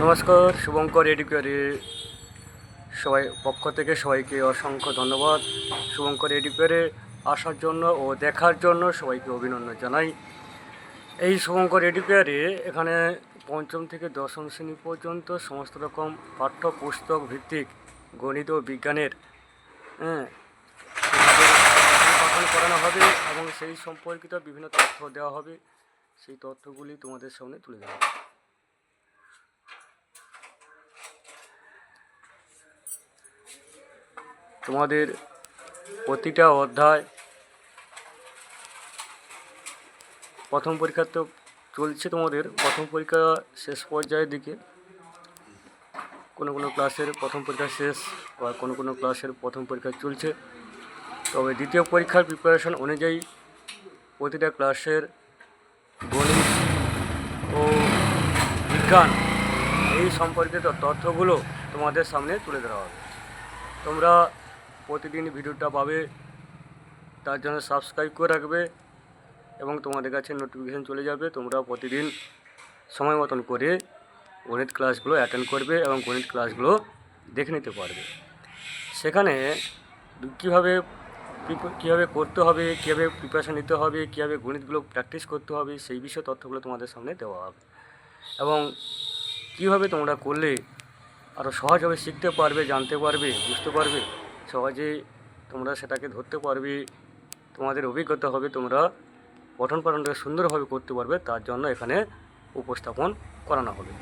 নমস্কার, শুভঙ্কর এডুকেয়ারে সবাই পক্ষ থেকে সবাইকে অসংখ্য ধন্যবাদ। শুভঙ্কর এডুকেয়ারে আসার জন্য ও দেখার জন্য সবাইকে অভিনন্দন জানাই। এই শুভঙ্কর এডুকেয়ারে এখানে পঞ্চম থেকে দশম শ্রেণী পর্যন্ত সমস্ত রকম পাঠ্যপুস্তক ভিত্তিক গণিত ও বিজ্ঞানের পাঠন করানো হবে এবং সেই সম্পর্কিত বিভিন্ন তথ্য দেওয়া হবে। সেই তথ্যগুলি তোমাদের সামনে তুলে দেওয়া হবে। তোমাদের প্রতিটা অধ্যায় প্রথম পরীক্ষা তো চলছে, তোমাদের প্রথম পরীক্ষা শেষ পর্যায়ের দিকে, কোনো ক্লাসের প্রথম পরীক্ষা শেষ বা কোনো ক্লাসের প্রথম পরীক্ষা চলছে। তবে দ্বিতীয় পরীক্ষার প্রিপারেশন অনুযায়ী প্রতিটা ক্লাসের গণিত ও বিজ্ঞান এই সম্পর্কিত তথ্যগুলো তোমাদের সামনে তুলে ধরা হবে। তোমরা প্রতিদিন ভিডিওটা পাবে, তার জন্য সাবস্ক্রাইব করে রাখবে এবং তোমাদের কাছে নোটিফিকেশান চলে যাবে। তোমরা প্রতিদিন সময় মতন করে গণিত ক্লাসগুলো অ্যাটেন্ড করবে এবং গণিত ক্লাসগুলো দেখে নিতে পারবে। সেখানে কীভাবে করতে হবে, কীভাবে প্রিপারেশান নিতে হবে, কীভাবে গণিতগুলো প্র্যাকটিস করতে হবে, সেই বিষয়ে তথ্যগুলো তোমাদের সামনে দেওয়া হবে এবং কীভাবে তোমরা করলে আরও সহজভাবে শিখতে পারবে, জানতে পারবে, বুঝতে পারবে, সহজেই তোমরা সেটাকে ধরতে পারবে, তোমাদের অভিজ্ঞতা হবে, তোমরা পঠন পাঠনটা সুন্দরভাবে করতে পারবে, তার জন্য এখানে উপস্থাপন করানো হবে।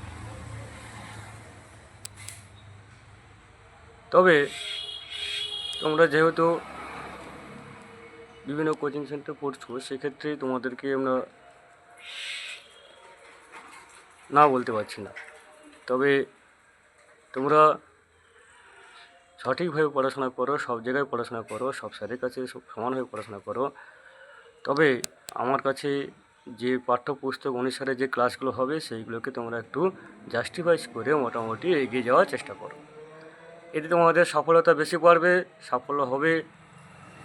তবে তোমরা যেহেতু বিভিন্ন কোচিং সেন্টার পড়ছো, সেক্ষেত্রে তোমাদেরকে আমরা না বলতে পারছি না। তবে তোমরা সঠিকভাবে পড়াশোনা করো, সব জায়গায় পড়াশোনা করো, সব স্যারের কাছে সমানভাবে পড়াশোনা করো। তবে আমার কাছে যে পাঠ্যপুস্তক অনুসারে যে ক্লাসগুলো হবে সেইগুলোকে তোমরা একটু জাস্টিফাইজ করে মোটামুটি এগিয়ে যাওয়ার চেষ্টা করো। এতে তোমাদের সফলতা বেশি পারবে, সাফল্য হবে।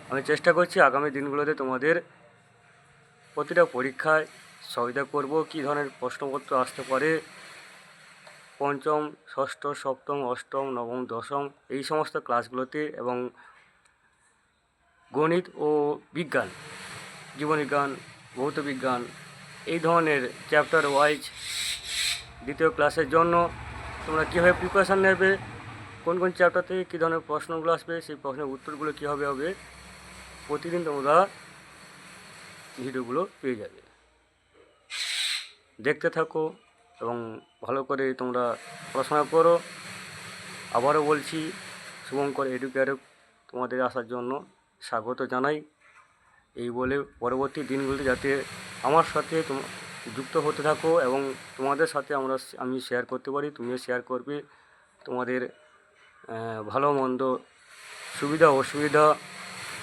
আমি চেষ্টা করছি আগামী দিনগুলোতে তোমাদের প্রতিটা পরীক্ষায় সহায়তা করব। কী ধরনের প্রশ্নপত্র আসতে পারে পঞ্চম, ষষ্ঠ, সপ্তম, অষ্টম, নবম, দশম এই সমস্ত ক্লাসগুলোতে, এবং গণিত ও বিজ্ঞান, জীববিজ্ঞান, ভৌত বিজ্ঞান এই ধরনের চ্যাপ্টার ওয়াইজ দ্বিতীয় ক্লাসের জন্য তোমরা কীভাবে প্রিপারেশান নেবে, কোন চ্যাপ্টার থেকে কী ধরনের প্রশ্নগুলো আসবে, সেই প্রশ্নের উত্তরগুলো কীভাবে হবে, প্রতিদিন তোমরা ভিডিওগুলো পেয়ে যাবে। দেখতে থাকো এবং ভালো করে তোমরা পড়াশোনা করো। আবারও বলছি, শুভঙ্কর এডুকেয়ারে তোমাদের আসার জন্য স্বাগত জানাই। এই বলে পরবর্তী দিনগুলোতে যাতে আমার সাথে যুক্ত হতে থাকো এবং তোমাদের সাথে আমি শেয়ার করতে পারি, তুমিও শেয়ার করবে তোমাদের ভালো মন্দ, সুবিধা অসুবিধা,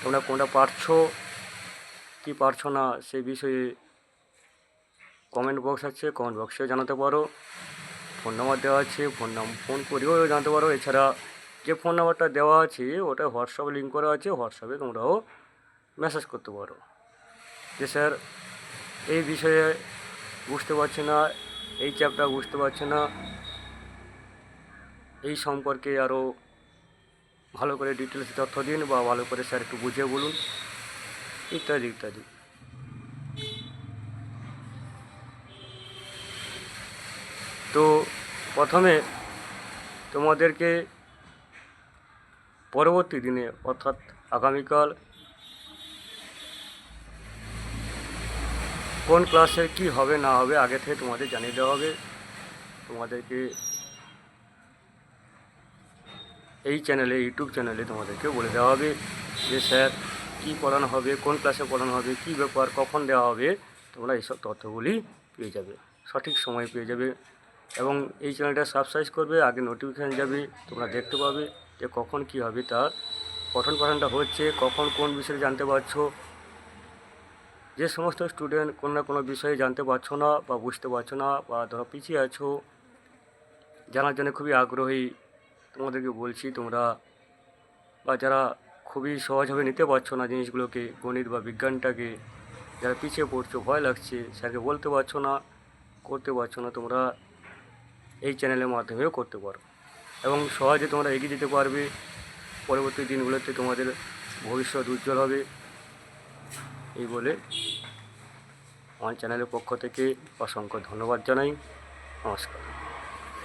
তোমরা কোনটা পারছো কি পারছো না সেই বিষয়ে কমেন্ট বক্স আছে, কমেন্ট বক্সেও জানাতে পারো। ফোন নাম্বার দেওয়া আছে, ফোন করেও জানাতে পারো। এছাড়া যে ফোন নাম্বারটা দেওয়া আছে ওটা হোয়াটসঅ্যাপে লিঙ্ক করা আছে, হোয়াটসঅ্যাপে তোমরাও মেসেজ করতে পারো যে স্যার এই বিষয়ে বুঝতে পারছি না, এই চ্যাপ্টার বুঝতে পারছি না, এই সম্পর্কে আরও ভালো করে ডিটেলস তথ্য দিন, বা ভালো করে স্যার একটু বুঝিয়ে বলুন, ইত্যাদি ইত্যাদি। তো প্রথমে তোমাদেরকে পরবর্তী দিনে অর্থাৎ আগামীকাল কোন ক্লাসে কি হবে না হবে আগে থেকে তোমাদের জানিয়ে দেওয়া হবে। তোমাদেরকে এই চ্যানেলে, ইউটিউব চ্যানেলে তোমাদেরকে বলে দেওয়া হবে যে স্যার কী পড়ানো হবে, কোন ক্লাসে পড়ানো হবে, কী ব্যাপার, কখন দেওয়া হবে। তোমরা এইসব তথ্যগুলি পেয়ে যাবে, সঠিক সময় পেয়ে যাবে। এবং এই চ্যানেলটা সাবস্ক্রাইব করবে, আগে নোটিফিকেশান যাবে, তোমরা দেখতে পাবে যে কখন কী হবে, তার পঠন পাঠনটা হচ্ছে, কখন কোন বিষয়ে জানতে পারছো। যে সমস্ত স্টুডেন্ট কোনো না কোনো বিষয়ে জানতে পারছো না বা বুঝতে পারছো না, বা ধরো পিছিয়ে আছো, জানার জন্য খুবই আগ্রহী, তোমাদেরকে বলছি তোমরা, বা যারা খুবই সহজভাবে নিতে পারছো না জিনিসগুলোকে, গণিত বা বিজ্ঞানটাকে, যারা পিছিয়ে পড়ছো, ভয় লাগছে, স্যারকে বলতে পারছো না, করতে পারছো না, তোমরা এই চ্যানেলের মাধ্যমেও করতে পারো এবং সহজে তোমরা এগিয়ে যেতে পারবে। পরবর্তী দিনগুলোতে তোমাদের ভবিষ্যৎ উজ্জ্বল হবে। এই বলে আমার চ্যানেলের পক্ষ থেকে অসংখ্য ধন্যবাদ জানাই। নমস্কার।